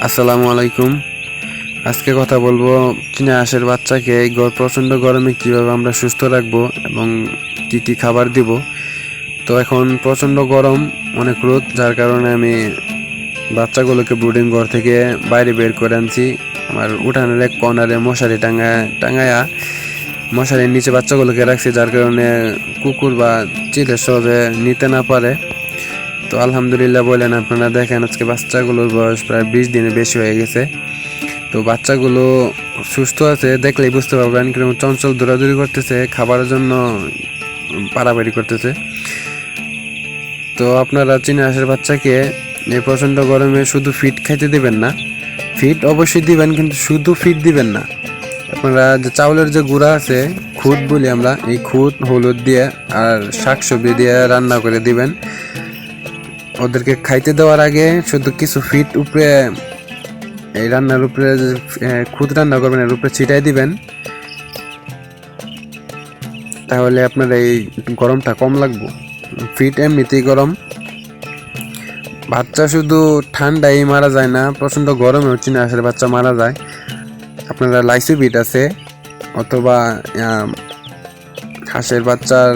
আসসালামু আলাইকুম। আজকে কথা বলবো চীনা হাঁসের বাচ্চাকে এই প্রচণ্ড গরমে কীভাবে আমরা সুস্থ রাখবো এবং কি কি খাবার দিব। তো এখন প্রচণ্ড গরম, অনেক রোদ, যার কারণে আমি বাচ্চাগুলোকে ব্রুডিং ঘর থেকে বাইরে বের করে আনছি। আমার উঠানের এক কর্নারে মশারি টাঙায়া মশারির নিচে বাচ্চাগুলোকে রাখছি, যার কারণে কুকুর বা চিলে সহজে নিতে না পারে। তো আলহামদুলিল্লাহ বলেন, আপনারা দেখেন আজকে বাচ্চাগুলোর বয়স প্রায় 20 দিনের বেশি হয়ে গেছে। তো বাচ্চাগুলো সুস্থ আছে, দেখলেই বুঝতে পারবেন কিরকম চঞ্চল দৌড়াদৌড়ি করতেছে, খাবারের জন্য পাড়াপাড়ি করতেছে। তো আপনারা চীনা হাঁসের বাচ্চাকে এই প্রচণ্ড গরমে শুধু ফিট খাইতে দিবেন না, ফিট অবশ্যই দিবেন, কিন্তু শুধু ফিট দিবেন না। আপনারা যে চাউলের যে গুঁড়া আছে, খুদ বলি আমরা, এই খুদ হলুদ দিয়ে আর শাকসবজি দিয়ে রান্না করে দিবেন। ওদেরকে খাইতে দেওয়ার আগে শুধু কিছু ফিট উপরে, এই রান্নার উপরে খুদ রান্না করবেন, এর উপরে ছিটাই দিবেন, তাহলে আপনার এই গরমটা কম লাগবে। ফিট এমনিতেই গরম, বাচ্চা শুধু ঠান্ডাই মারা যায় না, প্রচণ্ড গরমেও চীনা হাঁসের বাচ্চা মারা যায়। আপনারা লাইসোবিট আছে, অথবা হাঁসের বাচ্চার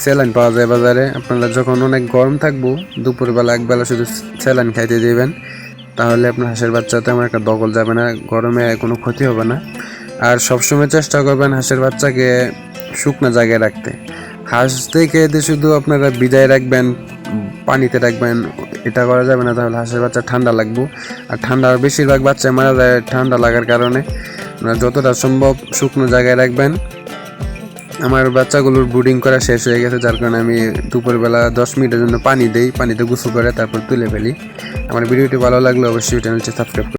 স্যালাইন পাওয়া যায় বাজারে। আপনারা যখন অনেক গরম থাকবো, দুপুরবেলা একবেলা শুধু স্যালাইন খাইতে দিবেন, তাহলে আপনার হাঁসের বাচ্চা তেমন একটা দখল যাবে না, গরমে কোনো ক্ষতি হবে না। আর সবসময় চেষ্টা করবেন হাঁসের বাচ্চাকে শুকনো জায়গায় রাখতে। হাঁস থেকে শুধু আপনারা ভিজায় রাখবেন, পানিতে রাখবেন, এটা করা যাবে না, তাহলে হাঁসের বাচ্চা ঠান্ডা লাগবে। আর ঠান্ডার বেশিরভাগ বাচ্চা মারা যায় ঠান্ডা লাগার কারণে। যতটা সম্ভব শুকনো জায়গায় রাখবেন। আমার বাচ্চাগুলোর ব্রুডিং করা শেষ হয়ে গেছে, যার কারণে আমি দুপুরবেলা 10 মিনিটের জন্য পানি দেই, পানিতে গোসল করে তারপর তুলে ফেলি। আমার ভিডিওটি ভালো লাগলে অবশ্যই চ্যানেলটি সাবস্ক্রাইব